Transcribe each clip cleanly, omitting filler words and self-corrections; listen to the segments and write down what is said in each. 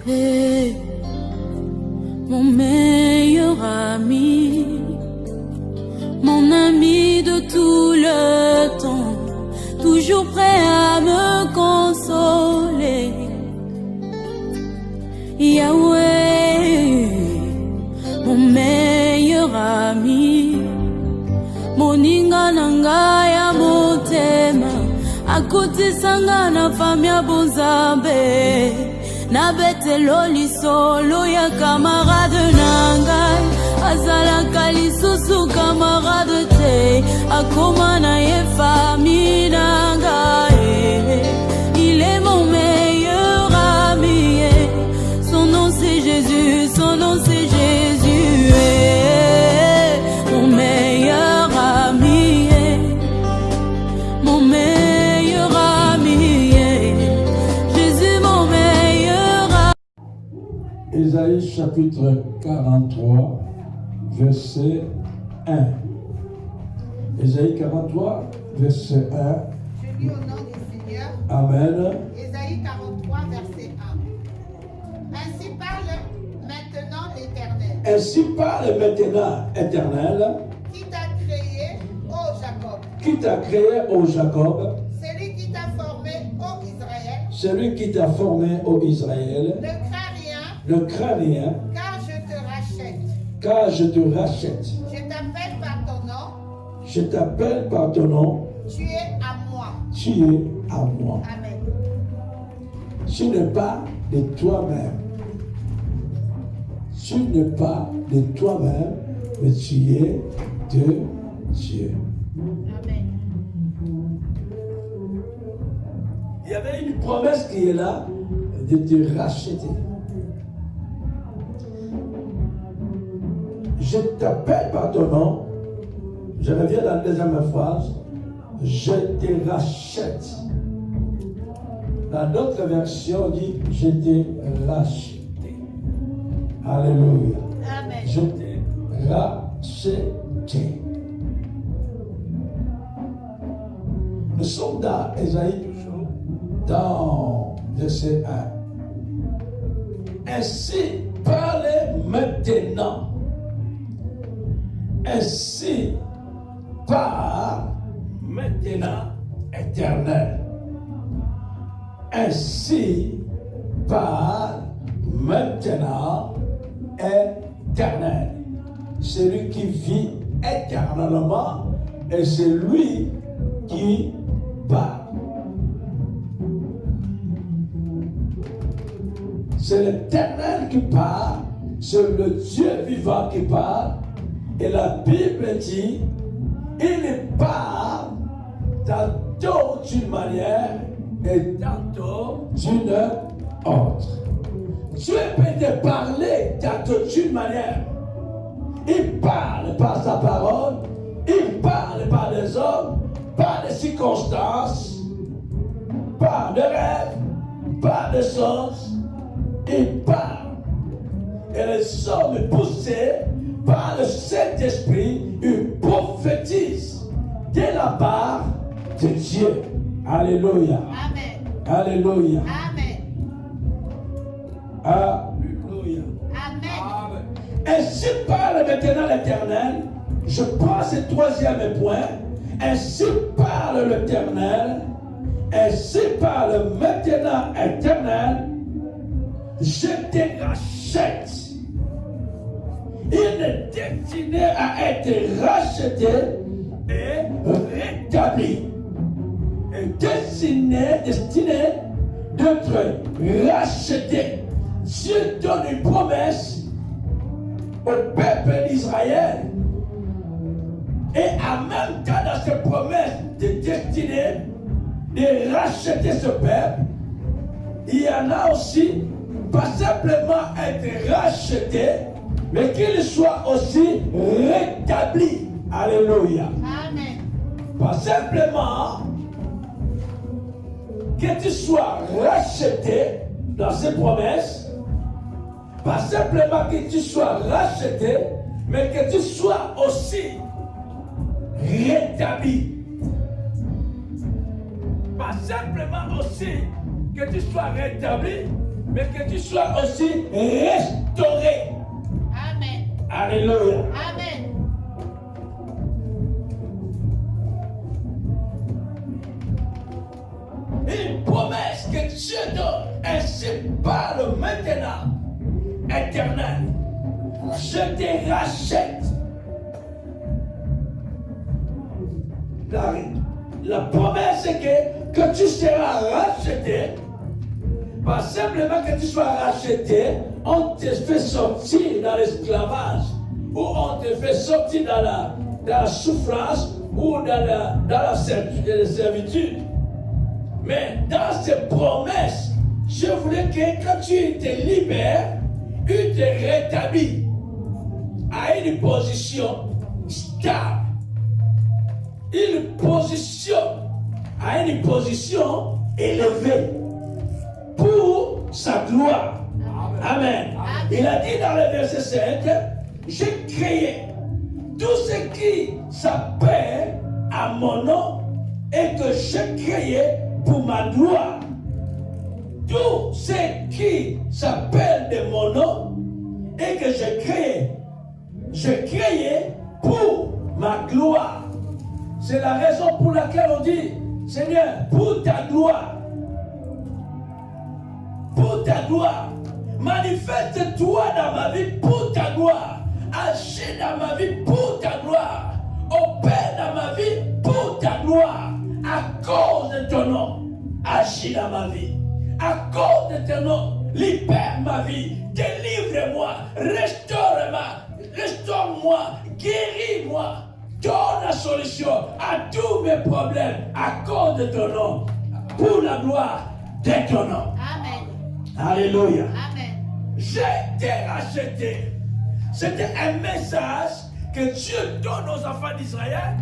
Hey, mon meilleur ami, mon ami de tout le temps, toujours prêt à me consoler. Yahweh, mon meilleur ami, moninga nanga ya motema, akuti sanga na famia bonzambe, na betelo lisolo ya camarade nangai, azala kalisusu camarade te, akoma na ye famille nangai. Il est mon meilleur ami, son nom c'est Jésus, son nom c'est Jésus, mon meilleur ami, mon meilleur ami, Jésus mon meilleur ami. Ésaïe chapitre 43, verset 1. Ésaïe 43, verset 1. Je lis au nom du Seigneur. Amen. Ésaïe 43, verset 1. Ainsi parle maintenant l'Éternel, Ainsi parle maintenant Éternel, qui t'a créé, ô Jacob, qui t'a créé, ô Jacob, celui qui t'a formé, ô Israël. celui qui t'a formé, ô Israël. Ne crains rien, Ne crains rien, car je te rachète. car je te rachète. Je t'appelle par ton nom, Je t'appelle par ton nom, tu es à moi. tu es à moi. Amen. Tu n'es pas de toi-même. Tu n'es pas de toi-même, mais tu es de Dieu. Amen. Il y avait une promesse qui est là de te racheter. Je t'appelle par ton nom. Je reviens dans la deuxième phrase. Je te rachète. Dans d'autres versions, on dit je t'ai racheté. Alléluia. Amen. Je t'ai racheté. Nous sommes dans Ésaïe toujours, dans verset 1. Ainsi parlez maintenant. Ainsi parle maintenant Éternel. Ainsi parle maintenant Éternel. Celui qui vit éternellement et c'est lui qui parle. C'est l'Éternel qui parle, c'est le Dieu vivant qui parle. Et la Bible dit, il parle tantôt d'une manière et tantôt d'une autre. Dieu peut te parler tantôt d'une manière. Il parle par sa parole, il parle par les hommes, par les circonstances, par des rêves, par des sens. Il parle. Et les hommes poussés par le Saint-Esprit, ils prophétisent de la part de Dieu. Alléluia. Amen. Alléluia. Amen. Alléluia. Amen. Ainsi parle maintenant l'Éternel. Je prends ce troisième point. Ainsi parle l'Éternel. Ainsi parle maintenant l'Éternel. Je te rachète. Il est destiné à être racheté et rétabli. Et destiné d'être racheté. Dieu donne une promesse au peuple d'Israël. Et en même temps, dans cette promesse de destiné de racheter ce peuple, il y en a aussi, pas simplement être racheté, mais qu'il soit aussi rétabli. Alléluia. Amen. Pas simplement que tu sois racheté dans ces promesses, pas simplement que tu sois racheté, mais que tu sois aussi rétabli. Pas simplement aussi que tu sois rétabli, mais que tu sois aussi restauré. Amen. Alléluia. Amen. Une promesse que Dieu donne, ainsi parle maintenant, éternel. Je te rachète. La promesse est que tu seras racheté. Pas simplement que tu sois racheté, on te fait sortir dans l'esclavage, ou on te fait sortir dans la souffrance, ou dans la servitude. Mais dans ces promesses, je voulais que quand tu te libères, tu te rétablis à une position stable. À une position élevée pour sa gloire. Amen. Il a dit dans le verset 5, j'ai créé tout ce qui s'appelle à mon nom et que j'ai créé pour ma gloire. Tout ce qui s'appelle de mon nom et que j'ai créé pour ma gloire. C'est la raison pour laquelle on dit, Seigneur, pour ta gloire, manifeste-toi dans ma vie pour ta gloire, agis dans ma vie pour ta gloire, opère dans ma vie pour ta gloire, à cause de ton nom, agis dans ma vie, à cause de ton nom, libère ma vie, délivre-moi, restaure-moi, guéris-moi. Donne la solution à tous mes problèmes à cause de ton nom, pour la gloire de ton nom. Amen. Alléluia. Amen. J'ai été racheté. C'était un message que Dieu donne aux enfants d'Israël,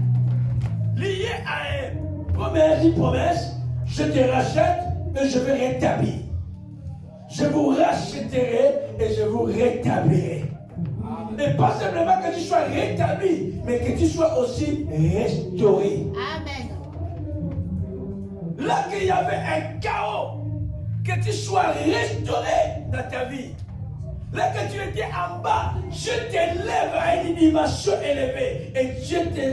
lié à une promesse. Je te rachète et je vais rétablir. Je vous rachèterai et je vous rétablirai. Et pas simplement que tu sois rétabli, mais que tu sois aussi restauré. Amen. Là qu'il y avait un chaos, que tu sois restauré dans ta vie. Là que tu étais en bas, je t'élève à une dimension élevée et je te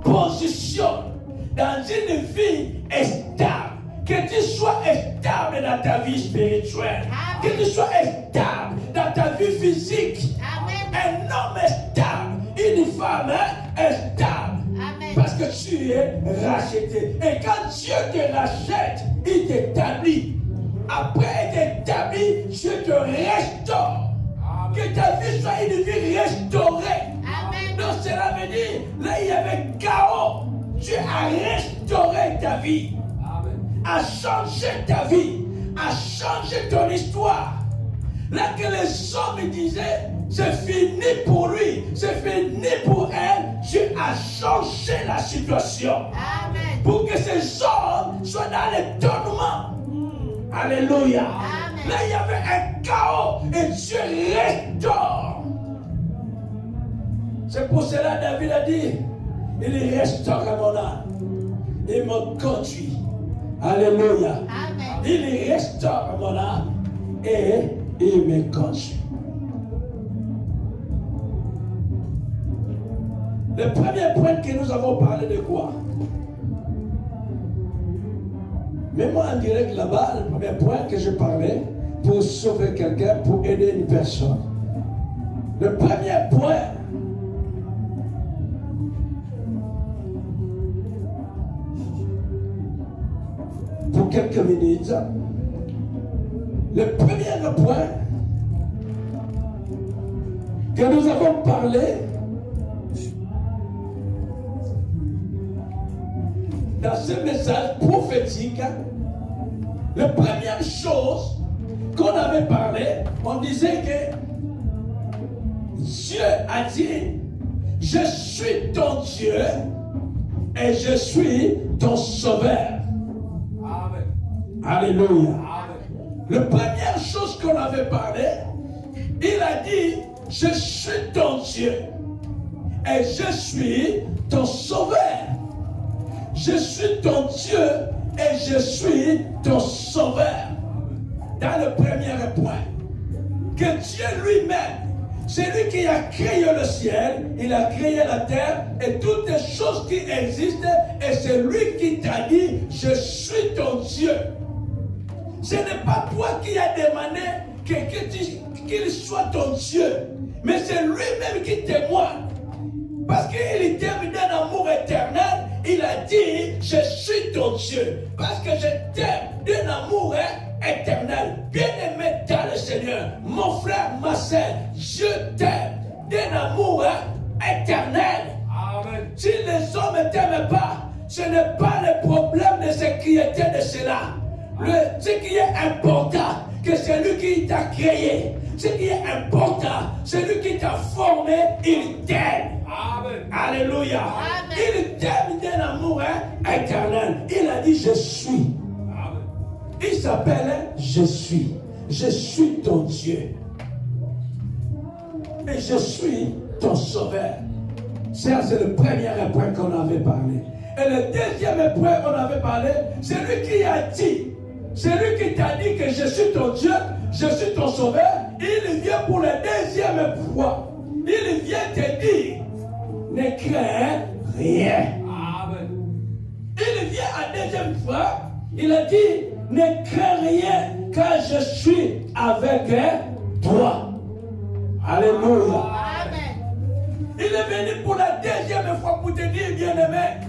positionne dans une vie stable. Que tu sois stable dans ta vie spirituelle. Amen. Que tu sois stable dans ta vie physique. Amen. Un homme est stable, une femme est stable. Amen. Parce que tu es racheté. Et quand Dieu te rachète, il t'établit. Après être établi, Dieu te restaure. Que ta vie soit une vie restaurée. Amen. Donc cela veut dire, là il y avait chaos. Dieu a restauré ta vie. A changé ta vie. A changé ton histoire. Là que les hommes disaient, c'est fini pour lui, c'est fini pour elle, Dieu a changé la situation. Amen. Pour que ces hommes soient dans l'étonnement. Alléluia. Amen. Là, il y avait un chaos et Dieu restaure. C'est pour cela que David a dit, il restaure mon âme. Il me conduit. Alléluia. Amen. Il restaure mon âme et il me conduit. Le premier point que nous avons parlé de quoi? Mets-moi en direct là-bas, le premier point que je parlais pour sauver quelqu'un, pour aider une personne. Le premier point, pour quelques minutes, le premier point que nous avons parlé, dans ce message prophétique, la première chose qu'on avait parlé, on disait que Dieu a dit, je suis ton Dieu et je suis ton sauveur. Amen. Alléluia. Amen. La première chose qu'on avait parlé, il a dit, je suis ton Dieu et je suis ton sauveur. Je suis ton Dieu et je suis ton sauveur. dans le premier point, que Dieu lui-même, c'est lui qui a créé le ciel, il a créé la terre et toutes les choses qui existent, et c'est lui qui t'a dit, je suis ton Dieu. Ce n'est pas toi qui as demandé qu'il soit ton Dieu, mais c'est lui-même qui témoigne. Parce qu'il t'aime d'un amour éternel, il a dit, je suis ton Dieu. Parce que je t'aime d'un amour éternel. Bien-aimé dans le Seigneur, mon frère, ma soeur, je t'aime d'un amour éternel. Amen. Si les hommes ne t'aiment pas, ce n'est pas le problème de ce qui était de cela. Ce qui est important, que c'est lui qui t'a créé. Ce qui est important, c'est lui qui t'a formé, il t'aime. Amen. Alléluia. Amen. Il t'aime d'un amour éternel. Il a dit, je suis. Amen. Il s'appelle je suis. Je suis ton Dieu. Et je suis ton sauveur. Ça, c'est le premier point qu'on avait parlé. Et le deuxième point qu'on avait parlé, c'est lui qui a dit. C'est lui qui t'a dit que je suis ton Dieu, je suis ton sauveur. Il vient pour la deuxième fois. Il vient te dire, ne crains rien. Amen. Il vient à la deuxième fois, il a dit, ne crains rien, car je suis avec toi. Alléluia. Amen. Il est venu pour la deuxième fois pour te dire, bien-aimé.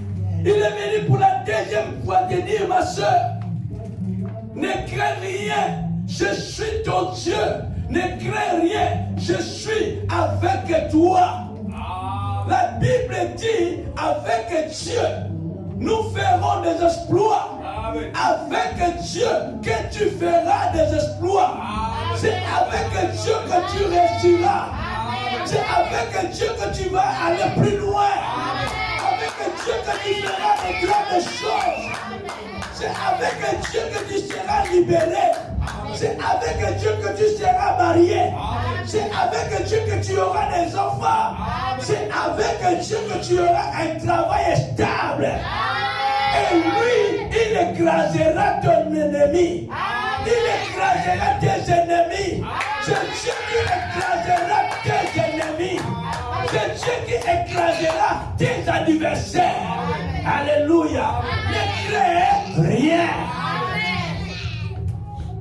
Il est venu pour la deuxième fois te dire, ma soeur, ne crains rien, je suis ton Dieu. Ne crains rien, je suis avec toi. La Bible dit, avec Dieu, nous ferons des exploits. Amen. Avec Dieu que tu feras des exploits. Amen. C'est avec Dieu que tu réussiras. Amen. C'est avec Dieu que tu vas aller plus loin. Amen. Avec Dieu que tu feras de grandes choses. C'est avec Dieu que tu seras libéré. C'est avec Dieu que tu seras marié. C'est avec Dieu que tu auras des enfants. C'est avec Dieu que tu auras un travail stable. Et lui, il écrasera ton ennemi. Il écrasera tes ennemis. C'est Dieu qui écrasera tes ennemis. C'est Dieu qui écrasera tes adversaires. Alléluia. Ne crains rien.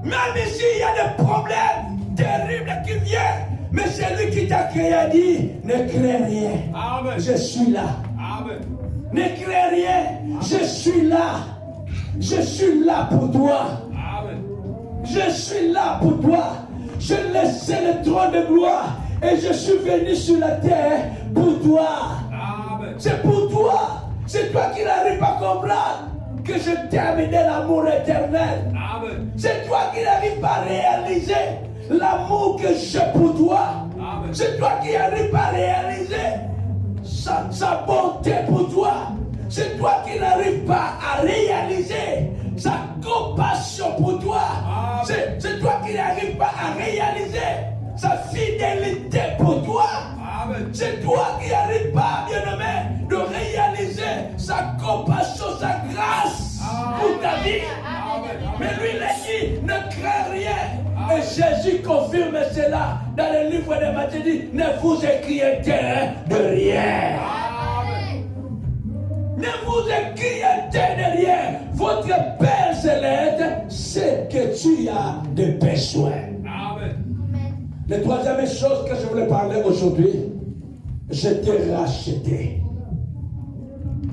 Même s'il y a des problèmes terribles qui viennent, mais c'est lui qui t'a créé a dit, ne crains rien. Amen. Je suis là. Amen. Ne crains rien. Je suis là. Je suis là pour toi. Amen. Je suis là pour toi. Je laissé le trône de gloire et je suis venu sur la terre pour toi. Amen. C'est pour toi. C'est toi qui n'arrives pas à comprendre que je t'aime d'un amour éternel. Amen. C'est toi qui n'arrives pas à réaliser l'amour que j'ai pour toi. Amen. C'est toi qui n'arrives pas à réaliser sa bonté pour toi. C'est toi qui n'arrives pas à réaliser sa compassion pour toi. C'est toi qui n'arrives pas à réaliser sa fidélité pour toi. Amen. C'est toi qui n'arrives pas, bien-aimé, de réaliser sa compassion, sa grâce pour ta vie. Amen. Mais lui, il a dit, ne crains rien. Et Jésus confirme cela dans le livre de Matthieu, dit, ne vous inquiétez de rien. Amen. Ne vous inquiétez de rien. Votre Père céleste sait que tu as des besoins. Amen. La troisième chose que je voulais parler aujourd'hui, je t'ai racheté.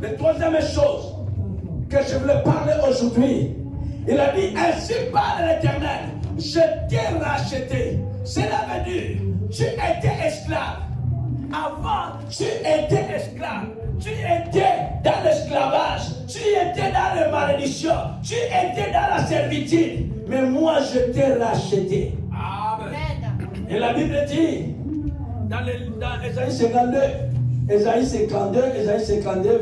La troisième chose que je voulais parler aujourd'hui, il a dit, ainsi parle l'Éternel, je t'ai racheté. Cela veut dire, tu étais esclave. Avant, tu étais esclave. Tu étais dans l'esclavage. Tu étais dans la malédiction. Tu étais dans la servitude. Mais moi, je t'ai racheté. Amen. Et la Bible dit, dans Ésaïe 52, Ésaïe 52,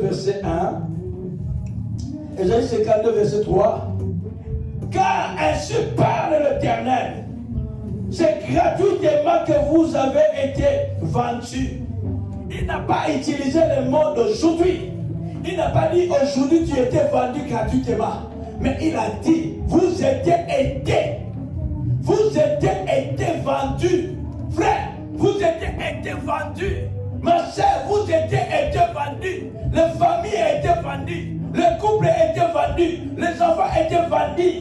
verset 1, Ésaïe 52, verset 3, car ainsi parle l'Éternel, c'est gratuitement que vous avez été vendus. Il n'a pas utilisé le mot d'aujourd'hui. Il n'a pas dit aujourd'hui tu étais vendu gratuitement. Mais il a dit, vous étiez aidés. Vous avez été vendus. Frère, vous avez été vendus. Ma soeur, vous avez été vendus. Les familles ont été vendues. Le couple a été vendu. Les enfants ont été vendus.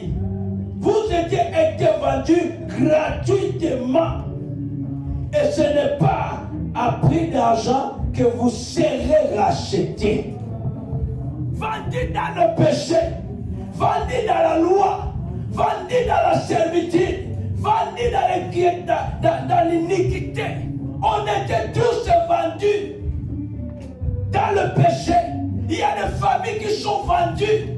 Vous avez été vendus gratuitement. Et ce n'est pas à prix d'argent que vous serez rachetés. Vendus dans le péché, vendus dans la loi, vendus dans la servitude, vendus dans l'iniquité. On était tous vendus dans le péché. Il y a des familles qui sont vendues,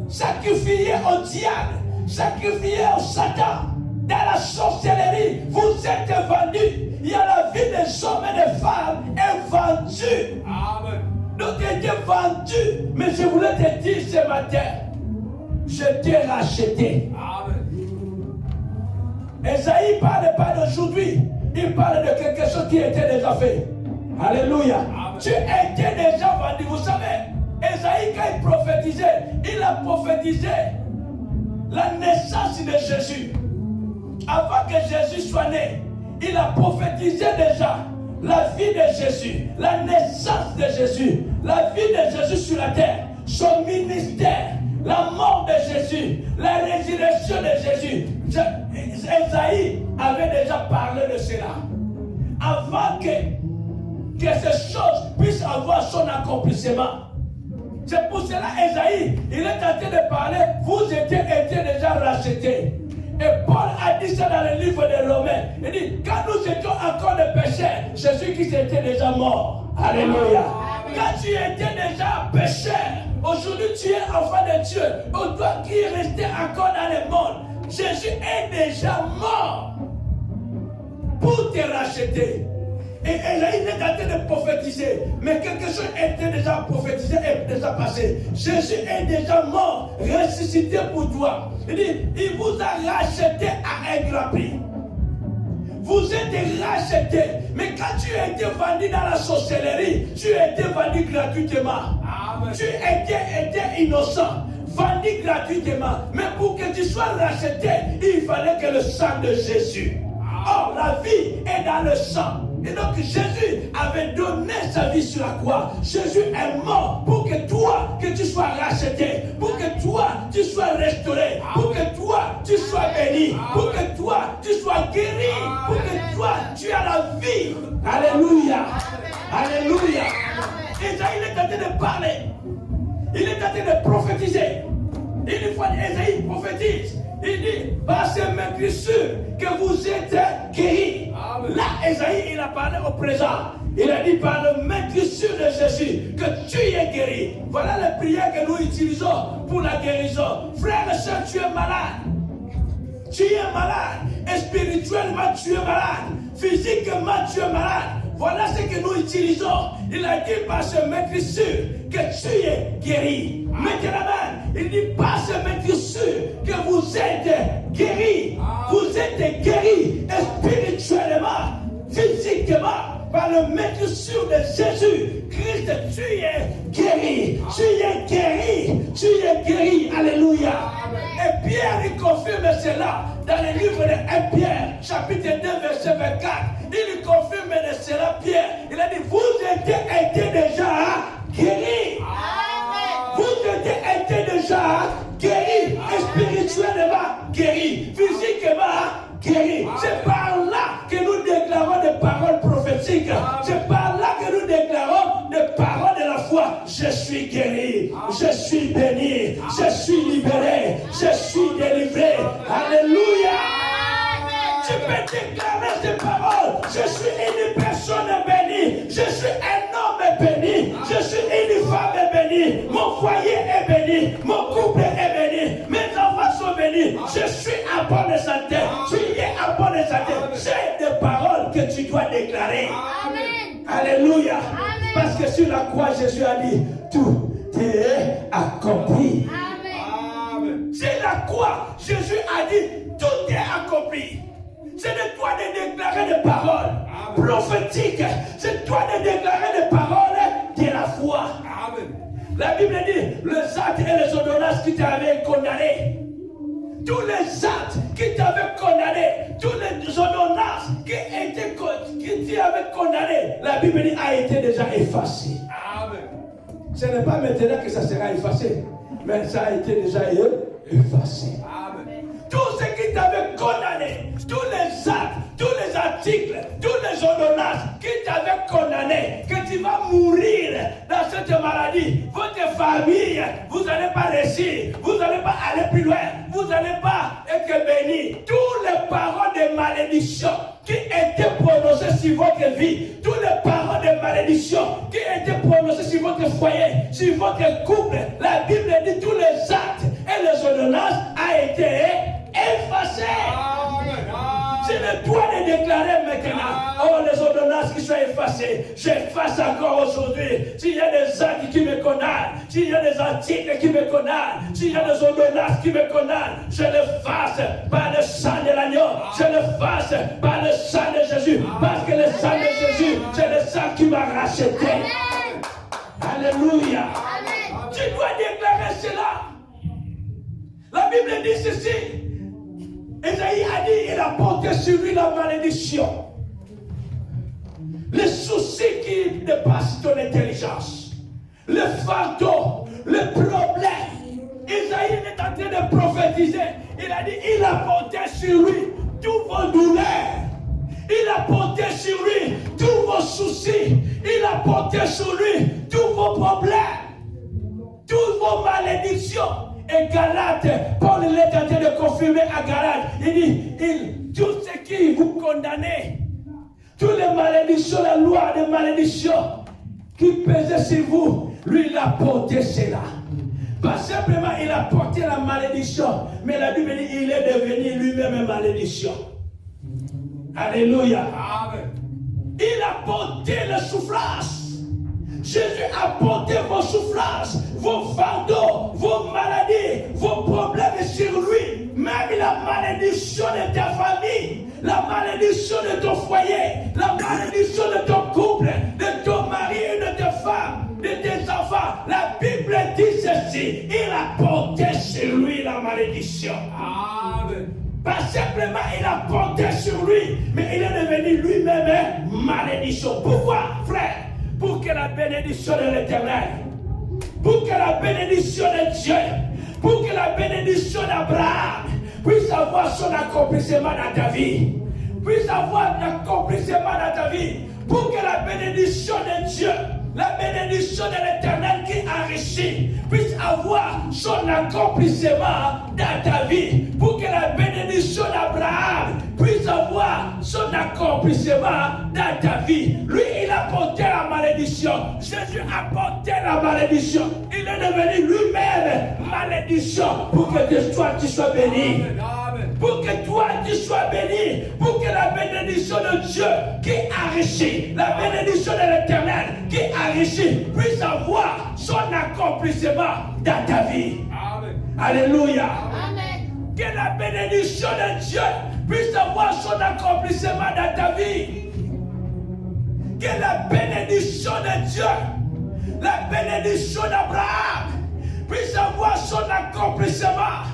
sacrifiées au diable, sacrifiées au Satan. Dans la sorcellerie, vous êtes vendus. Il y a la vie des hommes et des femmes est vendue. Amen. Donc tu étais vendu. Mais je voulais te dire ce matin, je t'ai racheté. Amen. Esaïe ne parle pas d'aujourd'hui. Il parle de quelque chose qui était déjà fait. Alléluia. Amen. Tu étais déjà vendu. Vous savez, Esaïe, quand il prophétisait, il a prophétisé la naissance de Jésus. Avant que Jésus soit né, il a prophétisé déjà la vie de Jésus, la naissance de Jésus, la vie de Jésus sur la terre, son ministère, la mort de Jésus, la résurrection de Jésus. Esaïe avait déjà parlé de cela. Avant que ces choses puissent avoir son accomplissement. C'est pour cela Esaïe, il est en train de parler, vous étiez déjà rachetés. Et Paul a dit ça dans le livre de Romains. Il dit, quand nous étions encore des pécheurs, Jésus-Christ était déjà mort. Alléluia. Quand tu étais déjà pécheur, aujourd'hui tu es enfant de Dieu. On doit qui rester encore dans le monde. Jésus est déjà mort pour te racheter. Et il est en train de prophétiser. Mais quelque chose était déjà prophétisé et déjà passé. Jésus est déjà mort, ressuscité pour toi. Il dit, il vous a racheté à un grand prix. Vous êtes rachetés. Mais quand tu étais vendu dans la sorcellerie, tu étais vendu gratuitement. Amen. Tu étais innocent, vendu gratuitement. Mais pour que tu sois racheté, il fallait que le sang de Jésus. Or, la vie est dans le sang. Et donc Jésus avait donné sa vie sur la croix. Jésus est mort pour que toi, que tu sois racheté, pour que toi, tu sois restauré, pour que toi, tu sois béni, pour que toi, tu sois guéri, pour que toi, tu aies la vie. Alléluia. Alléluia. Et ça, il est en train de parler. Il est en train de prophétiser. Une fois, Esaïe prophétise. Il dit, par ces maîtrisures que vous êtes guéris. Amen. Là, Esaïe, il a parlé au présent. Il a dit par le maîtrisure de Jésus que tu es guéri. Voilà les prières que nous utilisons pour la guérison. Frère et soeur, tu es malade. Tu es malade. Spirituellement, tu es malade. Physiquement, tu es malade. Voilà ce que nous utilisons. Il a dit par ce maîtrisure que tu es guéri. Maintenant, il dit par ce maîtrisure que vous êtes guéri. Vous êtes guéri spirituellement, physiquement, par le maîtrisure de Jésus. Christ, tu es guéri. Tu es guéri. Tu es guéri. Alléluia. Et Pierre, il confirme cela dans le livre de 1 Pierre, chapitre 2, verset 24. Il confirme de cela, Pierre. Il a dit, vous étiez déjà guéris. Vous étiez déjà guéris. Spirituellement guéris. Physiquement guéris. C'est par là que nous déclarons des paroles prophétiques. C'est par là que nous déclarons des paroles de la foi. Je suis guéri. Je suis béni. Je suis libéré. Je suis délivré. Alléluia. Tu peux déclarer ces paroles. Je suis une personne bénie. Je suis un homme béni. Je suis une femme bénie. Mon foyer est béni. Mon couple est béni. Mes enfants sont bénis. Je suis en bonne santé. Tu es en bonne santé. C'est des paroles que tu dois déclarer. Amen. Alléluia. Amen. Parce que sur la croix, Jésus a dit, tout est accompli. Amen. Sur la croix, Jésus a dit, tout est accompli. C'est de toi de déclarer des paroles prophétiques. C'est toi de déclarer des paroles de la foi. Amen. La Bible dit, les actes et les ordonnances qui t'avaient condamné, tous les actes qui t'avaient condamné, tous les ordonnances qui t'avaient condamné, la Bible dit a été déjà effacé. Amen. Ce n'est pas maintenant que ça sera effacé, mais ça a été déjà effacé. Amen. Tout ce qui t'avait condamné, tous les actes, tous les articles, tous les ordonnances qui t'avaient condamné, que tu vas mourir dans cette maladie, votre famille, vous n'allez pas réussir, vous n'allez pas aller plus loin, vous n'allez pas être béni. Toutes les paroles de malédiction qui étaient prononcées sur votre vie, toutes les paroles de malédiction qui étaient prononcées sur votre foyer, sur votre couple, la Bible dit tous les actes et les ordonnances a été effacées. C'est le droit de déclarer maintenant, oh les ordonnances qui sont effacées, j'efface encore aujourd'hui. S'il y a des actes qui me condamnent, s'il y a des articles qui me condamnent, s'il y a des ordonnances qui me condamnent, je l'efface par le sang de l'agneau, je l'efface par le sang de Jésus, parce que le sang de Jésus, c'est le sang qui m'a racheté. Alléluia. Tu dois déclarer cela. La Bible dit ceci. Esaïe a dit, il a porté sur lui la malédiction. Les soucis qui dépassent ton intelligence. Le fardeau, le problème. Esaïe est en train de prophétiser. Il a dit, il a porté sur lui toutes vos douleurs. Il a porté sur lui tous vos soucis. Il a porté sur lui tous vos problèmes. Toutes vos malédictions. Et Galate, Paul est en train de confirmer à Galate. Il dit, tout ce qui vous condamnez, toutes les malédictions, la loi des malédictions qui pesait sur vous, lui il a porté cela. Pas simplement il a porté la malédiction, mais la Bible dit il est devenu lui-même une malédiction. Alléluia. Amen. Il a porté la souffrance. Jésus a porté vos souffrances, vos fardeaux, vos maladies, vos problèmes sur lui. Même la malédiction de ta famille, la malédiction de ton foyer, la malédiction de ton couple, de ton mari et de ta femme, de tes enfants. La Bible dit ceci, il a porté sur lui la malédiction. Amen. Pas simplement il a porté sur lui, mais il est devenu lui-même malédiction. Pourquoi, frère? Pour que la bénédiction de l'Éternel, pour que la bénédiction de Dieu, pour que la bénédiction d'Abraham puisse avoir son accomplissement dans ta vie, puisse avoir l'accomplissement dans ta vie, pour que la bénédiction de Dieu, la bénédiction de l'Éternel qui enrichit, puisse avoir son accomplissement dans ta vie, pour que la bénédiction d'Abraham puisse avoir son accomplissement dans ta vie. Lui, il a porté la malédiction. Jésus a porté la malédiction. Il est devenu lui-même malédiction pour que toi tu sois béni. Pour que toi tu sois béni. Pour que la bénédiction de Dieu qui enrichit, la bénédiction de l'Éternel qui enrichit, puisse avoir son accomplissement dans ta vie. Amen. Alléluia. Amen. Que la bénédiction de Dieu puisse avoir son accomplissement dans ta vie. Que la bénédiction de Dieu, la bénédiction d'Abraham, puisse avoir son accomplissement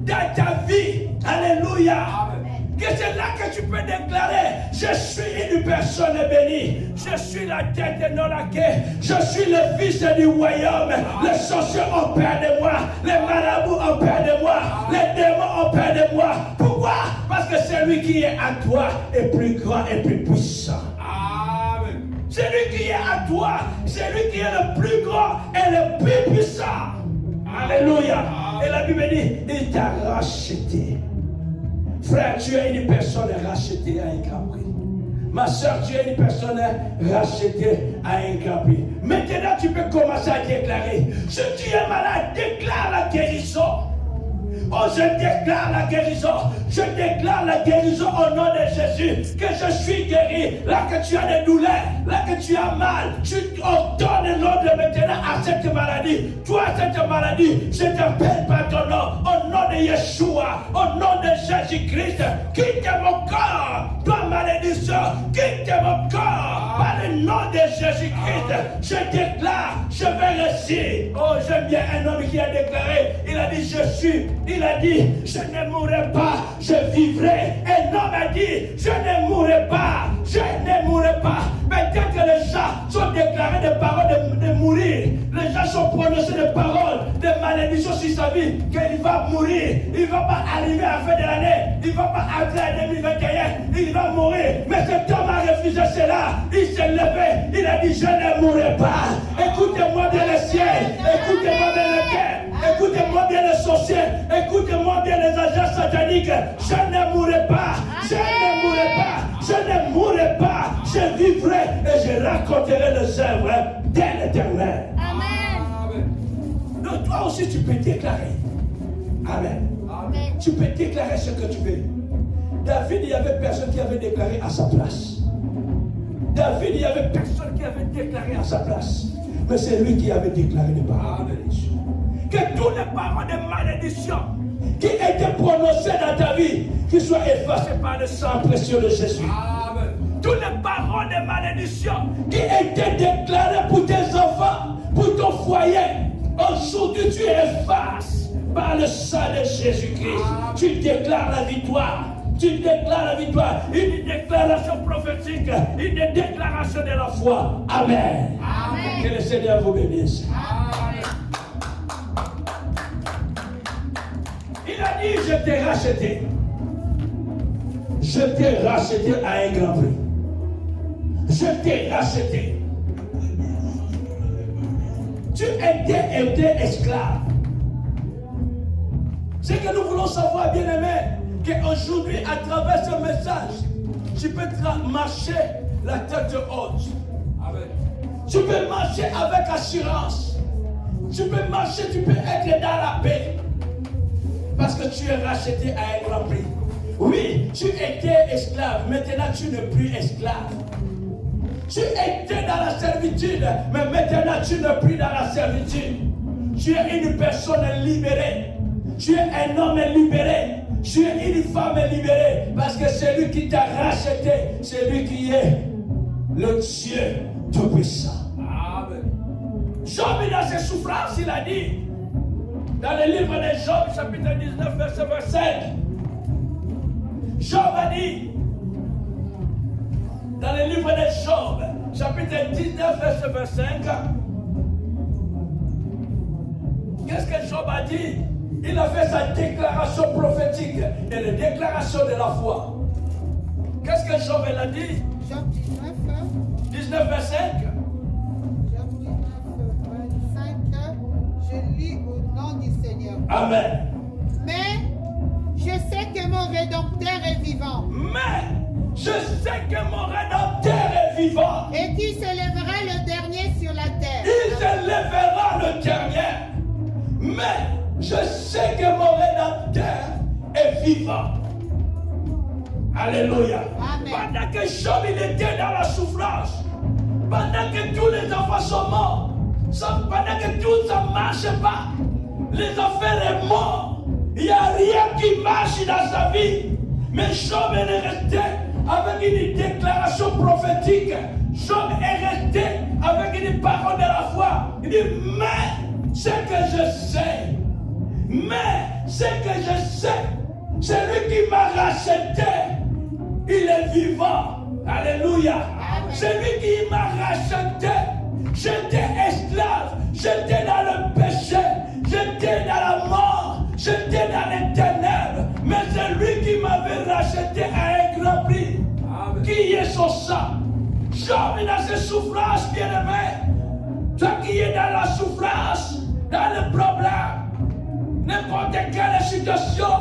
dans ta vie. Alléluia. Amen. Que c'est là que tu peux déclarer, je suis une personne bénie, je suis la tête et non la queue, je suis le fils du royaume, les sorciers ont peur de moi, les marabouts ont peur de moi, les démons ont peur de moi. Pourquoi? Parce que celui qui est à toi est plus grand et plus puissant. Amen. Celui qui est à toi, celui qui est le plus grand et le plus puissant. Alléluia. Et la Bible dit, il t'a racheté. Frère, tu es une personne rachetée à un grand prix. Ma soeur, tu es une personne rachetée à un grand prix. Maintenant, tu peux commencer à déclarer. Si tu es malade, déclare la guérison. Oh, je déclare la guérison. Je déclare la guérison au nom de Jésus. Que je suis guéri. Là que tu as des douleurs, là que tu as mal, tu ordonnes l'ordre maintenant à cette maladie. Toi, cette maladie, je t'appelle par ton nom. Au nom de Yeshua, au nom de Jésus-Christ. Quitte mon corps, toi malédiction. Quitte mon corps, par le nom de Jésus-Christ, je déclare, je vais réussir. Oh, j'aime bien un homme qui a déclaré, il a dit, je ne mourrai pas, je vivrai. Un homme a dit, je ne mourrai pas, je ne mourrai pas. Peut-être que les gens sont déclarés des paroles de mourir. Les gens sont prononcés des paroles, des malédictions sur sa vie, qu'il va mourir. Il ne va pas arriver à la fin de l'année. Il ne va pas arriver à 2021. Il va mourir. Mais cet homme a refusé cela. Il s'est levé. Il a dit, je ne mourrai pas. Écoutez-moi bien les ciels. Écoutez-moi bien les terres. Écoutez-moi bien les sorciers. Écoutez-moi bien les agents sataniques. Je ne mourrai pas. Je ne mourrai pas. Je ne mourrai pas. Je vivrai et je raconterai les œuvres de l'Éternel. Amen. Donc toi aussi tu peux déclarer. Amen. Amen. Tu peux déclarer ce que tu veux. David, il n'y avait personne qui avait déclaré à sa place. David, il n'y avait personne qui avait déclaré à sa place. Mais c'est lui qui avait déclaré les paroles de malédiction. Que toutes les paroles de malédiction qui étaient prononcées dans ta vie, qui soient effacées par le sang précieux de Jésus. Amen. Toutes les paroles de malédiction qui étaient déclarées pour tes enfants, pour ton foyer, aujourd'hui tu effaces par le sang de Jésus-Christ. Tu déclares la victoire. Tu déclares la victoire. Une déclaration prophétique, une déclaration de la foi. Amen. Amen. Que le Seigneur vous bénisse. Amen. Il a dit, je t'ai racheté. Je t'ai racheté à un grand prix. Je t'ai racheté. Tu étais esclave. Ce que nous voulons savoir, bien-aimés, qu'aujourd'hui, à travers ce message, tu peux marcher la tête haute. Amen. Tu peux marcher avec assurance. Tu peux marcher, tu peux être dans la paix. Parce que tu es racheté à un grand prix. Oui, tu étais esclave, maintenant tu n'es plus esclave. Tu étais dans la servitude, mais maintenant tu n'es plus dans la servitude. Tu es une personne libérée. Tu es un homme libéré. Tu es une femme libérée. Parce que c'est lui qui t'a racheté. C'est lui qui est le Dieu Tout-Puissant. Amen. Job, dans ses souffrances, il a dit, dans le livre de Job, chapitre 19, verset 25, Job a dit, dans le livre de Job, chapitre 19, verset 25, qu'est-ce que Job a dit? Il a fait sa déclaration prophétique et la déclaration de la foi. Qu'est-ce que Job a dit? Job 19, 25. Job 19, 25. Je lis au nom du Seigneur. Amen. Mais je sais que mon Rédempteur est vivant. Mais je sais que mon Rédempteur est vivant. Et qui se lèvera le dernier sur la terre. Il se lèvera le dernier. Mais je sais que mon Rédempteur est vivant. Alléluia. Amen. Pendant que Job il était dans la souffrance, pendant que tous les enfants sont morts, pendant que tout ça ne marche pas, les affaires sont mortes, il n'y a rien qui marche dans sa vie. Mais Job est resté avec une déclaration prophétique. Job est resté avec une parole de la foi. Il dit, mais ce que je sais, c'est lui qui m'a racheté. Il est vivant. Alléluia. C'est lui qui m'a racheté. J'étais esclave. J'étais dans le péché. J'étais dans la mort. J'étais dans les ténèbres. Mais c'est lui qui m'avait racheté à un grand prix. Amen. Qui est son sang? Job est dans ses souffrances, bien-aimé. Toi qui es dans la souffrance, dans le problème, n'importe quelle situation,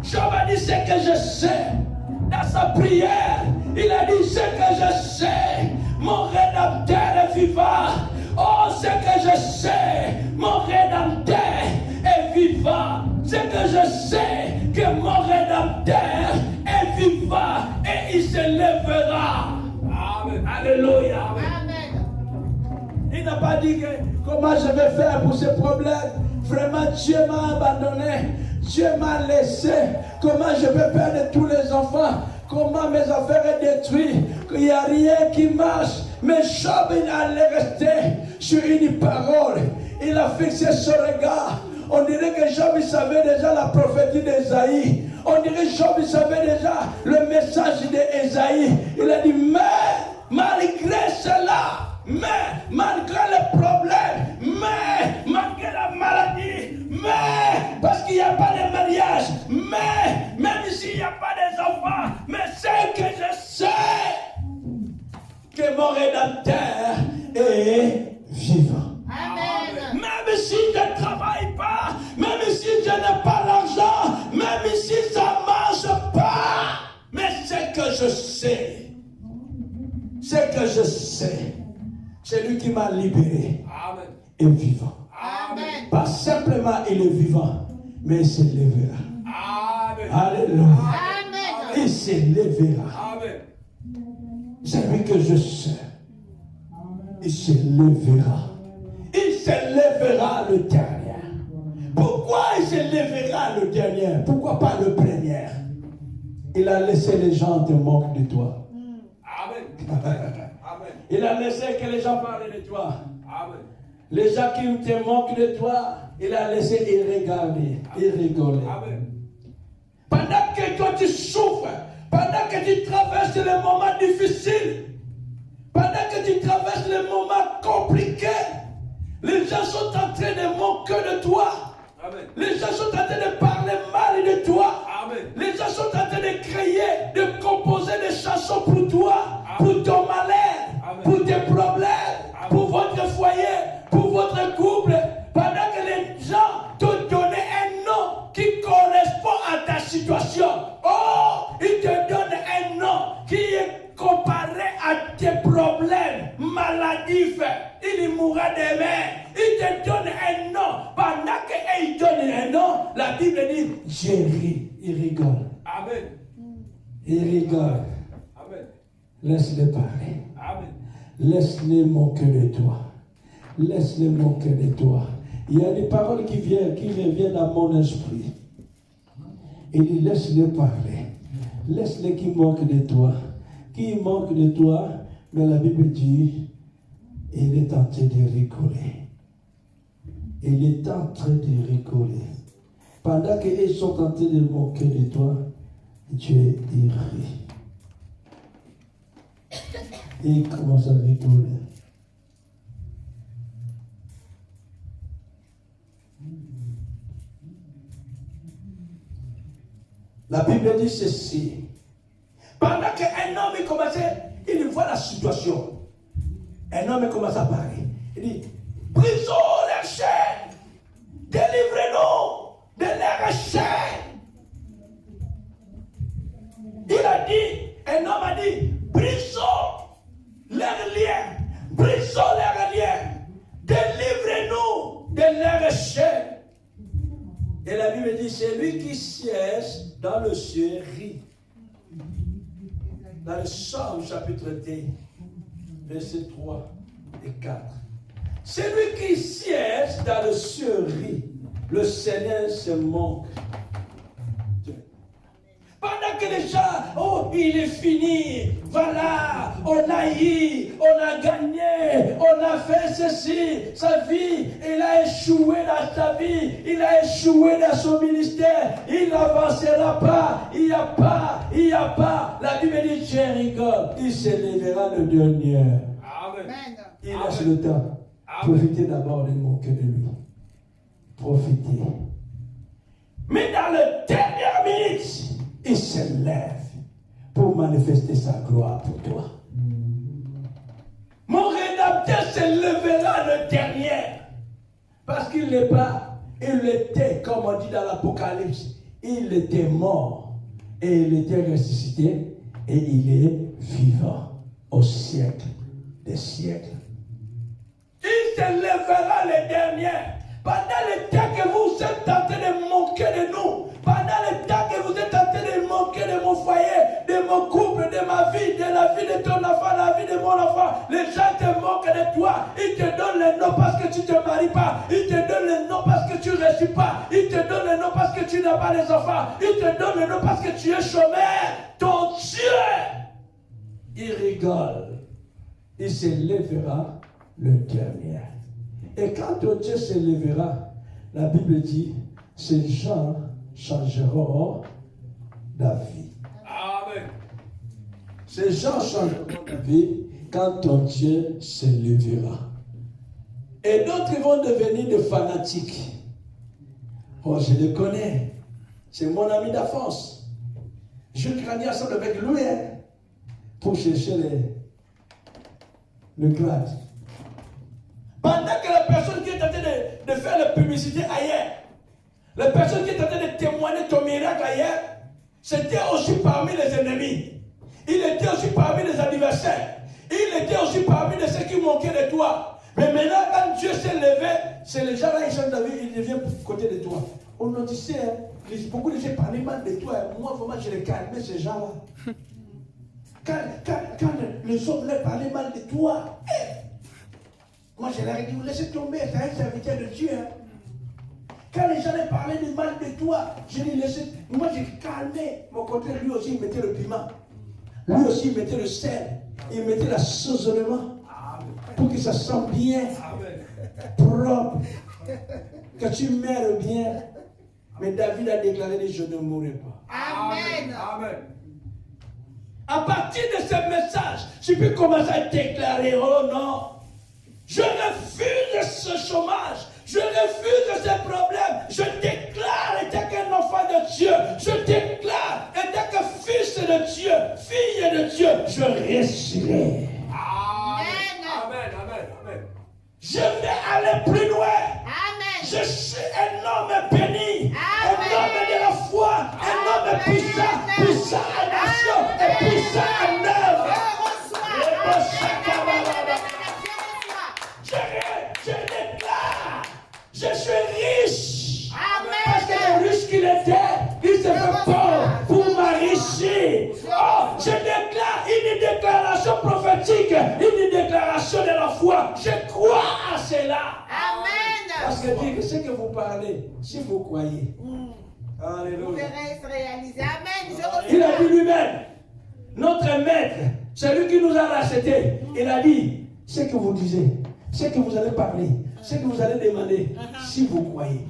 Job a dit ce que je sais. Dans sa prière, il a dit ce que je sais. Mon Rédempteur est vivant. Oh, ce que je sais. Mon Rédempteur est vivant. Ce que je sais, que mon Rédempteur est vivant et il se lèvera. Amen. Alléluia. Amen. Il n'a pas dit que comment je vais faire pour ce problème. Vraiment, Dieu m'a abandonné. Dieu m'a laissé. Comment je vais perdre tous les enfants? Comment mes affaires sont détruites? Il n'y a rien qui marche. Mais Job, il allait rester sur une parole. Il a fixé son regard. On dirait que Job, il savait déjà la prophétie d'Ésaïe. On dirait que Job, il savait déjà le message d'Ésaïe. Il a dit, mais malgré cela, mais malgré le problème, mais malgré la maladie, mais parce qu'il n'y a pas de mariage, mais même s'il n'y a pas d'enfants, mais c'est que je sais que mon Rédempteur est vivant. Amen. Même si je ne travaille pas, même si je n'ai pas l'argent, même si ça ne marche pas, mais c'est que je sais, c'est lui qui m'a libéré. Amen. Est vivant. Amen. Pas simplement il est vivant, mais il se lèvera. Amen. Alléluia. Amen. Il se lèvera. Amen. C'est lui que je sais. Il se lèvera. Il se lèvera le dernier. Pourquoi il se lèvera le dernier? Pourquoi pas le premier? Il a laissé les gens te moquer de toi. Amen. Amen. Il a laissé que les gens parlent de toi. Amen. Les gens qui te moquent de toi, il a laissé y regarder, y rigoler. Amen. Pendant que toi tu souffres, pendant que tu traverses les moments difficiles, pendant que tu traverses les moments compliqués, les gens sont en train de moquer de toi. Amen. Les gens sont en train de parler mal de toi. Amen. Les gens sont en train de créer, de composer des chansons pour toi, pour ton malheur, Amen. pour tes problèmes, Amen. pour votre foyer, pour votre couple. Pendant que les gens te donnent un nom qui correspond à ta situation. Oh, ils te donnent un nom qui est comparé à tes problèmes maladifs. Il mourra demain. Il te donne un nom. Pendant qu'il donne un nom, la Bible dit, j'ai ri. Il rigole. Amen. Il rigole. Amen. Laisse-le parler. Amen. Laisse-les moquer de toi. Laisse-les moquer de toi. Il y a des paroles qui reviennent à mon esprit. Il dit, laisse-les parler. Laisse-les qui moquent de toi. Qui moquent de toi, mais la Bible dit, il est en train de rigoler. Il est en train de rigoler. Pendant qu'ils sont en train de moquer de toi, Dieu y rit. Et il commence à rigoler. La Bible dit ceci. Pendant qu'un homme commençait, il voit la situation. Un homme commence à parler. Il dit, brisons les chaînes, délivrez-nous de leurs chaînes. Il a dit, un homme a dit, brisons leurs liens, brisons leurs liens, délivrez-nous de leurs chaînes. Et la Bible dit, c'est lui qui siège dans le ciel rit. Dans le Psaume chapitre 2, versets 3 et 4. C'est lui qui siège dans le ciel rit. Le Seigneur se moque. Pendant que les gens, oh, il est fini, voilà, on a eu, on a gagné, on a fait ceci, sa vie, il a échoué dans sa vie, il a échoué dans son ministère, il n'avancera pas, il n'y a pas. La Bible dit, je rigole, il se lèvera le dernier. Amen. Amen. Il laisse le temps. Profitez d'abord de moquer de lui. Profitez. Mais dans le dernière minute, il se lève pour manifester sa gloire pour toi. Mon Rédempteur se lèvera le dernier. Parce qu'il n'est pas, il était, comme on dit dans l'Apocalypse, il était mort et il était ressuscité et il est vivant au siècle des siècles. Il se lèvera le dernier. Pendant le temps que vous êtes en train de moquer de nous, pendant le temps que vous êtes en train de moquer de mon foyer, de mon couple, de ma vie, de la vie de ton enfant, de la vie de mon enfant, les gens te moquent de toi. Ils te donnent le nom parce que tu ne te maries pas. Ils te donnent le nom parce que tu ne réussis pas. Ils te donnent le nom parce que tu n'as pas les enfants. Ils te donnent le nom parce que tu es chômeur. Ton Dieu, il rigole. il s'élèvera le dernier. Et quand ton Dieu s'élèvera, la Bible dit, ces gens changeront d'avis. Amen. Ces gens changeront d'avis quand ton Dieu s'élèvera. Et d'autres vont devenir des fanatiques. Oh, je les connais. C'est mon ami d'enfance. Je grandis ensemble avec lui pour chercher le grade. Pendant que la personne qui est en train de faire la publicité ailleurs, la personne qui est en train de témoigner ton miracle ailleurs, c'était aussi parmi les ennemis. Il était aussi parmi les adversaires. Il était aussi parmi de ceux qui manquaient de toi. Mais maintenant, quand Dieu s'est levé, c'est les gens-là qui changent d'avis, ils deviennent côté de toi. On nous disait, beaucoup de gens parlaient mal de toi. Moi, vraiment, je les calmais, ces gens-là. Quand les hommes leur parlaient mal de toi, moi, je leur ai dit, vous laissez tomber, c'est un serviteur de Dieu. Quand les gens leur parlaient de mal de toi, je les laissais. Moi, j'ai calmé. Mon côté, lui aussi, il mettait le piment. Lui aussi, il mettait le sel. Il mettait l'assaisonnement. Pour que ça sente bien. Propre. Que tu meurs bien. Mais David a déclaré, je ne mourrai pas. Amen. Amen. À partir de ce message, tu peux commencer à déclarer, oh non, je refuse ce chômage, je refuse ce problème, je déclare, étant qu'un enfant de Dieu, je déclare, étant que fils de Dieu, fille de Dieu, je réussirai. Amen. Amen. Amen. Je vais aller plus loin. Amen. Je suis un homme béni, Amen. un homme de la foi, un homme puissant, puissant en action et puissant en œuvre. Je déclare, je suis riche. Amen. Parce que le riche qu'il était, il se fait pauvre pour m'enrichir. Oh, je déclare une déclaration prophétique, une déclaration de la foi. Je crois à cela. Amen. Parce que Dieu, ce que vous parlez, si vous croyez. Vous Alléluia. verrez se réaliser. Amen. Je reçois. Il a dit lui-même, notre maître, celui qui nous a rachetés, il a dit, ce que vous disiez, ce que vous allez parler, ce que vous allez demander, si vous croyez.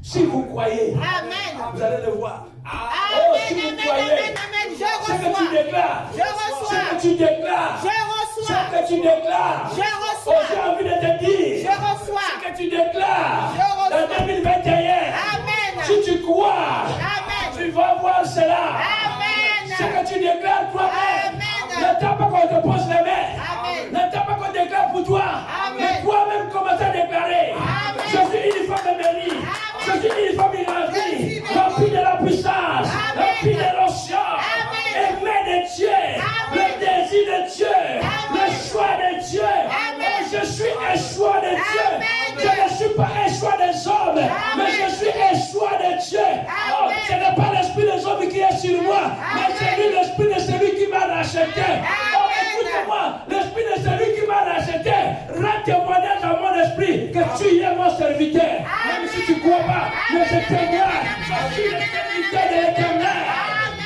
Si vous croyez, Amen. vous allez le voir. Amen. si vous Amen. croyez, Amen. Amen. Je ce que tu reçois. déclares, Je reçois. ce que tu déclares, Je reçois. ce que tu déclares, Je oh, reçois. j'ai envie de te dire, Je reçois. ce que tu déclares, Je reçois. dans 2021, Amen. si tu crois, Amen. tu vas voir cela. Amen. Ce que tu déclares toi-même, Amen. n'attends pas qu'on te pose les mains. Amen. N'attends pas qu'on déclare pour toi. Amen. Mais toi-même commence à déclarer. Amen. Je suis une femme bénie. Je suis une femme Je suis remplie. bénie. Remplie de la puissance. Amen. Remplie de l'onction. Amen. Aimée de Dieu. Amen. Le désir de Dieu. Amen. Le choix de Dieu. Amen. Je suis un choix de Dieu. Amen. Je ne suis pas un choix des hommes. Mais je suis un choix de Dieu. Oh, Amen. ce n'est pas l'esprit des hommes qui est sur moi. Mais c'est lui, l'esprit de celui qui m'a racheté. Oh, écoutez-moi. L'esprit de celui qui m'a racheté rend témoignage à mon esprit que tu es mon serviteur. Même si tu ne crois pas, mais je témoigne. Je suis le serviteur de l'Éternel.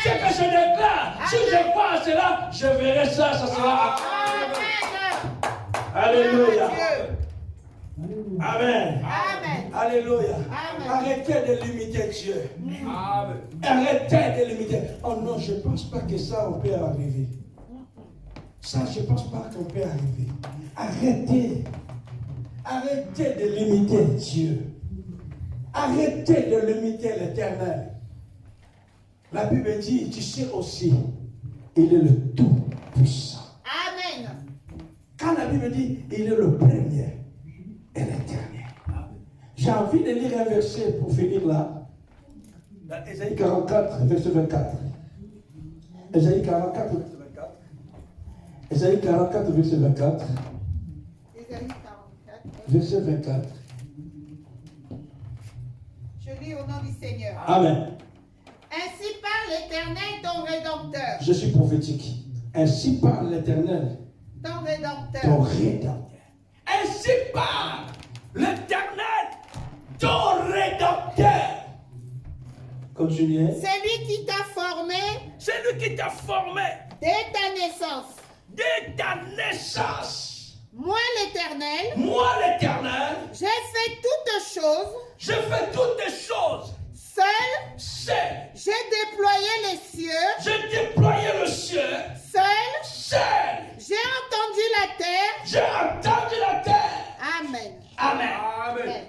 Ce que je déclare, si je crois à cela, je verrai ça, ça sera. Amen. Alléluia. Dieu. Amen. Amen. Alléluia. Amen. Arrêtez de limiter Dieu. Amen. Arrêtez de limiter. Oh non, je ne pense pas que ça, on peut arriver. Ça, je ne pense pas qu'on peut arriver. Arrêtez. Arrêtez de limiter Dieu. Arrêtez de limiter l'Éternel. La Bible dit, tu sais aussi, il est le Tout-Puissant. Amen. Quand la Bible dit, il est le premier et l'éternel. J'ai envie de lire un verset pour finir là. Dans Ésaïe 44, verset 24. Ésaïe 44, verset 24. Ésaïe 44, verset 24. Ésaïe 44. Verset 24. Je lis au nom du Seigneur. Amen. Ainsi parle l'Éternel, ton Rédempteur. Je suis prophétique. Ainsi parle l'Éternel, Ton ton Rédempteur. Rédempteur. Ainsi parle l'Éternel, ton Rédempteur. Continuez. C'est lui qui t'a formé C'est lui qui t'a formé dès ta naissance. dès ta naissance. Moi l'Éternel, Moi, l'Éternel, j'ai fait toutes choses. je fais toutes les choses. Seul, Seul, j'ai déployé les cieux. j'ai déployé le ciel. Seul, Seul, j'ai entendu la terre. j'ai entendu la terre. Amen. Amen. Amen.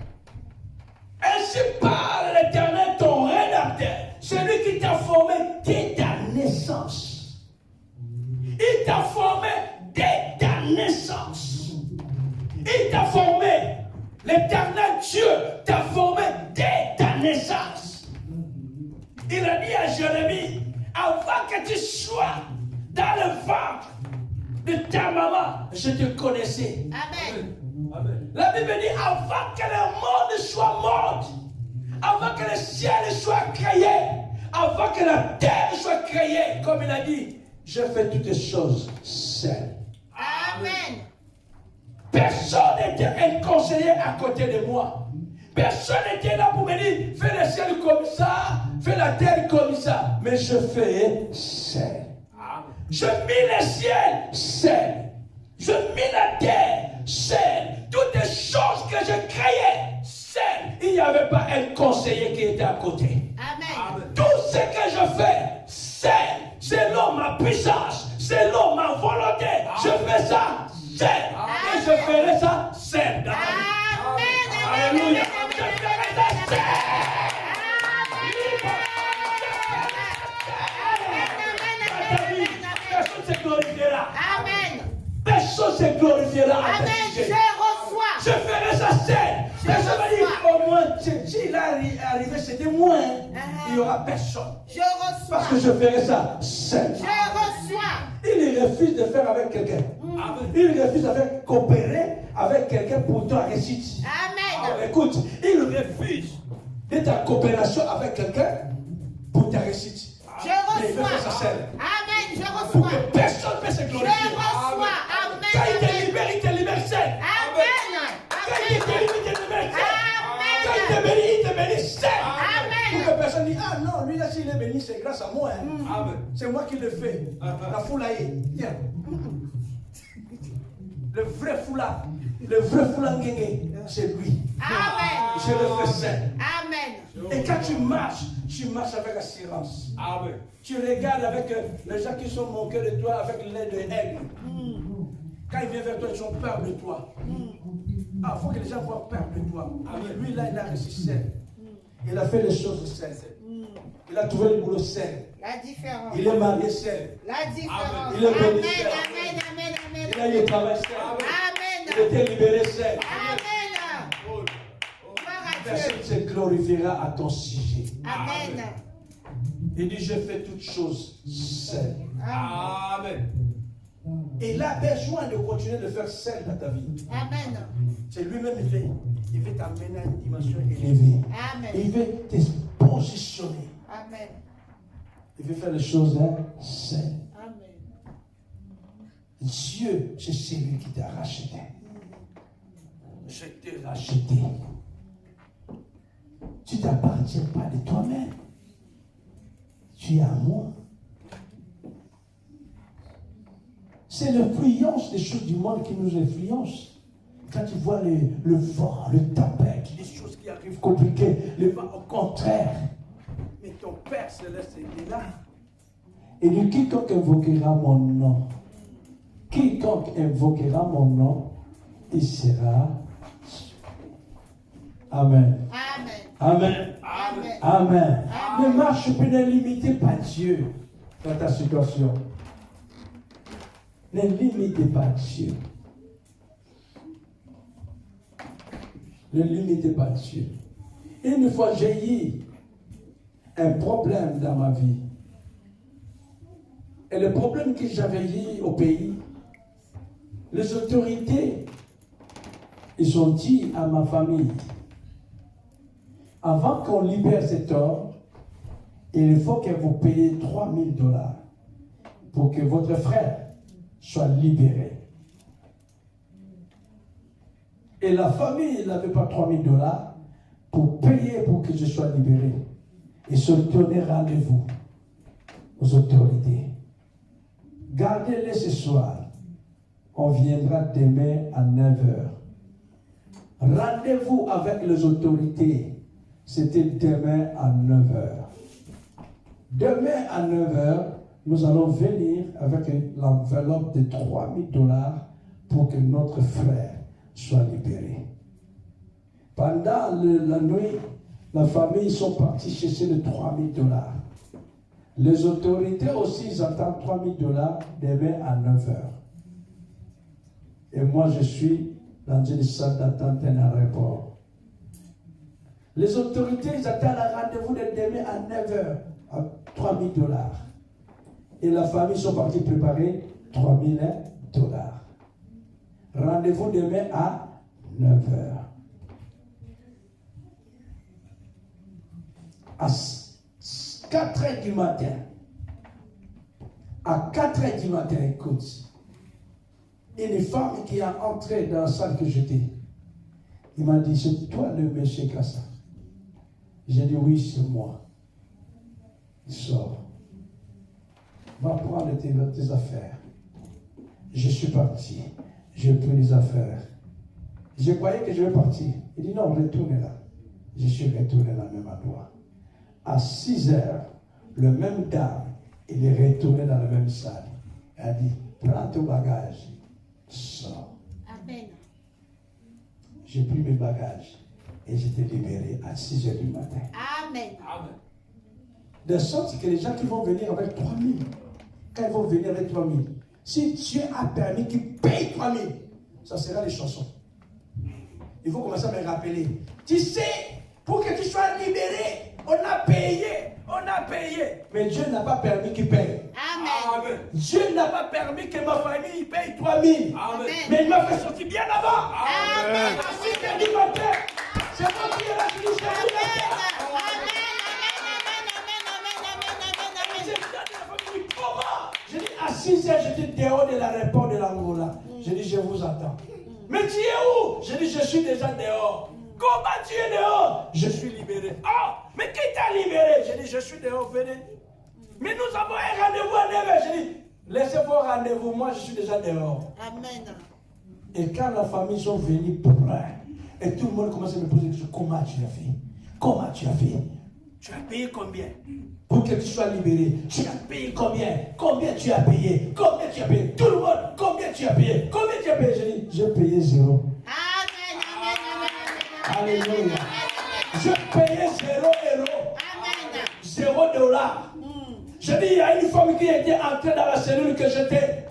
Ainsi parle l'Éternel, ton Rédempteur, celui qui t'a formé dès ta naissance. Il t'a formé dès ta naissance. Il t'a formé. L'Éternel Dieu t'a formé dès ta naissance. Il a dit à Jérémie, avant que tu sois dans le ventre de ta maman, je te connaissais. Amen. Amen. La Bible dit, avant que le monde soit mort, avant que le ciel soit créé, avant que la terre soit créée, comme il a dit, je fais toutes les choses seul. Amen. Personne n'était un conseiller à côté de moi. Personne n'était là pour me dire, fais le ciel comme ça, fais la terre comme ça. Mais je fais seul. Je mis le ciel seul. Je mis la terre seul. Toutes les choses que je créais seul. Il n'y avait pas un conseiller qui était à côté. Amen. Tout ce que je fais seul, selon ma puissance, selon ma volonté, je fais ça seul. Et je ferai ça seul. Dans ma vie. Amen. Alléluia. Je ferai ça seul. Personne ne se glorifiera. Amen. Personne ne se glorifiera. à Amen. tes Je sujets. reçois. Je ferai ça seul. Personne va dire au moins, s'il est arrivé, c'était moi. Il n'y aura personne. Je Parce reçois. que je ferai ça seul. Je reçois. Il refuse de faire avec quelqu'un. Il refuse de faire coopérer avec quelqu'un pour ta réussite. Amen. Écoute, il refuse de ta coopération avec quelqu'un pour ta réussite. Je Mais il veut faire ça reçois. seul. Amen. Je Pour reçois. que personne ne puisse se Je glorifier. reçois. Quand il te Amen. libère, il te libère seul. Amen. Quand il te libère, il te libère seul. Quand il te Amen. bénit, il te bénit seul. Amen. Pour que personne dise, ah non, lui là, s'il est béni, c'est grâce à moi. hein. Amen. C'est moi qui le fais. La foulaille. Tiens. Le vrai foulard. Le vrai foulard ngenge, c'est lui. Amen. Je le fais seul. Amen. Et quand tu marches avec assurance. Amen. Tu regardes avec les gens qui sont moqués de toi avec l'aide de aigle. Quand ils viennent vers toi, ils ont peur de toi. Ah, il faut que les gens voient peur de toi. Lui, là, il a réussi seul. Il a fait les choses seul. Il a trouvé le boulot seul. La différence. Il est marié seul. La différence. Il est Amen. béni seul. Amen. Amen. Amen. Il a eu le travail seul. Il Amen. était libéré seul. Amen. Gloire à Personne Dieu. ne se glorifiera à ton sujet. Amen. Il dit, je fais toutes choses seul. Amen. Et il a besoin de continuer de faire seul dans ta vie. Amen. C'est lui-même, il veut t'amener à une dimension élevée. Amen. Il veut te positionner. Amen. Il veut faire les choses seul. Amen. Dieu, c'est celui qui t'a racheté. Je t'ai racheté. Tu ne t'appartiens pas de toi-même. Tu es à moi. C'est l'influence des choses du monde qui nous influence. Quand tu vois le vent, le tempête, les choses qui arrivent compliquées, le vent au contraire. Mais ton Père Céleste est là. Et dit, quiconque invoquera mon nom, il sera. Amen. Amen. Amen. Amen. Amen. Ne marche plus, ne limitez pas Dieu dans ta situation. Ne limitez pas Dieu. Ne limitez pas Dieu. Une fois, j'ai eu un problème dans ma vie. Et le problème que j'avais eu au pays, les autorités, ils ont dit à ma famille, avant qu'on libère cet homme, il faut que vous payiez $3,000 pour que votre frère soit libéré. Et la famille n'avait pas $3,000 pour payer pour que je sois libéré. Ils se donnaient rendez-vous aux autorités. Gardez-les ce soir. On viendra demain à 9h. Rendez-vous avec les autorités. C'était demain à 9h. Demain à 9h, nous allons venir avec l'enveloppe de $3000 pour que notre frère soit libéré. Pendant la nuit, la famille sont partis chercher les $3000. Les autorités aussi, ils attendent $3000 demain à 9h. Et moi, je suis dans une salle d'attente d'un aéroport. Les autorités, ils attendent un rendez-vous de demain à 9h, à $3000. Et la famille sont partis préparer $3000. Rendez-vous demain à 9h. À 4h du matin. À 4h du matin, écoute. Une femme qui est entrée dans la salle que j'étais, il m'a dit, c'est toi le monsieur Kassa? J'ai dit, oui, c'est moi. Il sort. Va prendre tes affaires. Je suis parti. J'ai pris les affaires. Je croyais que je vais partir. Il dit, non, retournez là. Je suis retourné dans le même endroit. À 6h, le même dame, il est retourné dans la même salle. Elle a dit, prends ton bagage. Sors. Amen. J'ai pris mes bagages et j'étais libéré à 6h du matin. Amen. Amen. De sorte que les gens qui vont venir avec 3000, quand ils vont venir avec 3000, si Dieu a permis qu'ils payent 3000, ça sera les chansons. Il faut commencer à me rappeler. Tu sais, pour que tu sois libéré, on a payé. Mais Dieu n'a pas permis qu'ils payent. Amen. Dieu n'a pas permis que ma famille paye 3000. Amen. Mais il m'a fait sortir bien avant. Amen. À 6h du matin, c'est moi qui ai la solution. J'ai dit à 6h, j'étais dehors de l'aéroport de l'Angola. J'ai dit, je vous attends. Mais tu es où? J'ai dit, je suis déjà dehors. Comment tu es dehors? Je suis libéré. Oh, mais qui t'a libéré? J'ai dit, je suis dehors, venez. Mais nous avons un rendez-vous à 9h. J'ai dit, laissez vos rendez-vous, moi je suis déjà dehors. Amen. Et quand la famille sont venus pour plein, et tout le monde commence à me poser des questions, comment tu as fait? Comment tu as fait? Tu as payé combien? Pour que tu sois libéré. Tu as payé combien? Combien tu as payé? Combien tu as payé? Tout le monde, combien tu as payé? Combien tu as payé? J'ai dit, j'ai payé 0. Amen. Alléluia. Je payais 0 euros. Amen. $0. Je dis, il y a une femme qui était entrée dans la cellule que j'étais.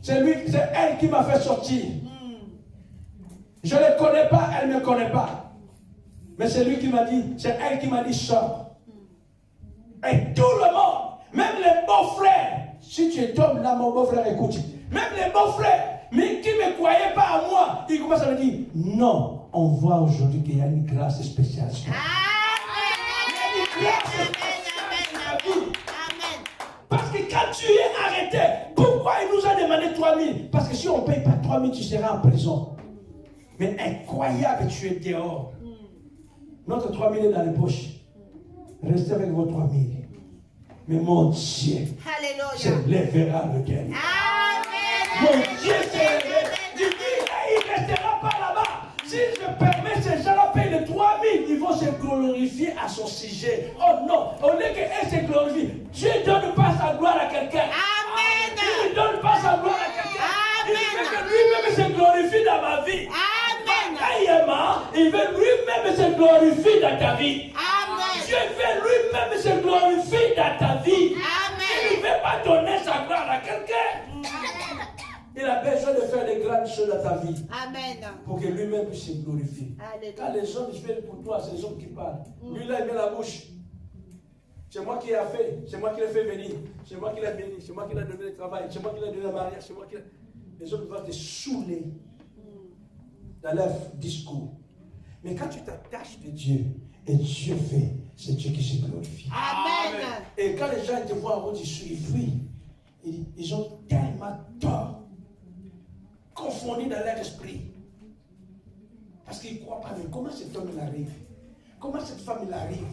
C'est elle qui m'a fait sortir. Je ne le connais pas, elle ne me connaît pas. Mais c'est lui qui m'a dit, c'est elle qui m'a dit, sors. Et tout le monde, même les beaux-frères, si tu tombes là, mon beau-frère, écoute, même les beaux-frères, mais qui ne me croyaient pas à moi, ils commencent à me dire, non, on voit aujourd'hui qu'il y a une grâce spéciale. Parce que quand tu es arrêté, pourquoi il nous a demandé 3000? Parce que si on ne paye pas 3000, tu seras en prison. Mais incroyable, tu es dehors. Notre 3000 est dans les poches. Restez avec vos 3000. Mais mon Dieu se lèvera le dernier. Mon Dieu se lèvera. Il ne restera pas là-bas. Si je permets ces gens-là payer les 3000, ils vont se glorifier à son sujet. Oh non, au lieu qu'elle se glorifie, Dieu ne donne pas sa gloire à quelqu'un. Amen. Il ne donne pas sa gloire à quelqu'un. Il veut que lui-même se glorifie dans ma vie. Il veut lui-même se glorifier dans ta vie. Amen. Dieu veut lui-même se glorifier dans ta vie. Amen. Il ne veut pas donner sa gloire à quelqu'un. Il a besoin de faire des grandes choses dans ta vie. Amen. Pour que lui-même puisse se glorifier. Alléluia. Quand les hommes viennent pour toi, c'est les hommes qui parlent. Lui là, il met la bouche. C'est moi qui l'ai fait. C'est moi qui l'ai fait venir. C'est moi qui l'ai béni. C'est moi qui l'ai donné le travail. C'est moi qui l'ai donné le mariage. C'est moi qui l'ai... Les hommes vont te saouler dans leur discours. Mais quand tu t'attaches de Dieu, et Dieu fait, c'est Dieu qui se glorifie. Amen. Et quand les gens te voient en route, ils fuient. Ils ont tellement tort. Confondus dans leur esprit. Parce qu'ils ne croient pas. Mais comment cet homme il arrive? Comment cette femme il arrive?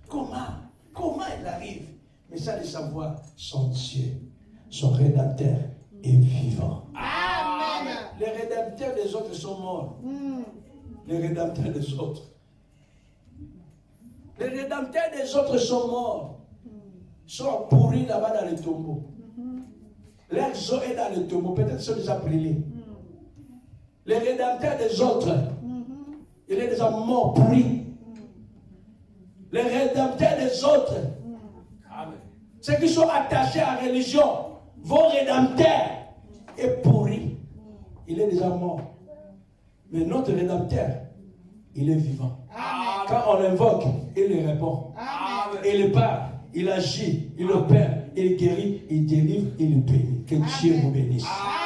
Comment elle arrive? Mais ça de savoir, son Dieu, son Rédempteur est vivant. Amen. Les rédempteurs des autres sont morts. Les rédempteurs des autres. Les rédempteurs des autres sont morts. Sont pourris là-bas dans les tombeaux. Leur os est dans les tombeaux. Peut-être qu'ils sont déjà brûlés. Les rédempteurs des autres, il est déjà mort, pourri. Les rédempteurs des autres, ceux qui sont attachés à la religion, vos rédempteurs est pourri. Il est déjà mort. Mais notre rédempteur, il est vivant. Amen. Quand on l'invoque, il lui répond. Amen. Il parle, il agit, il opère, il guérit, il délivre, il bénit. Que Dieu vous bénisse. Amen.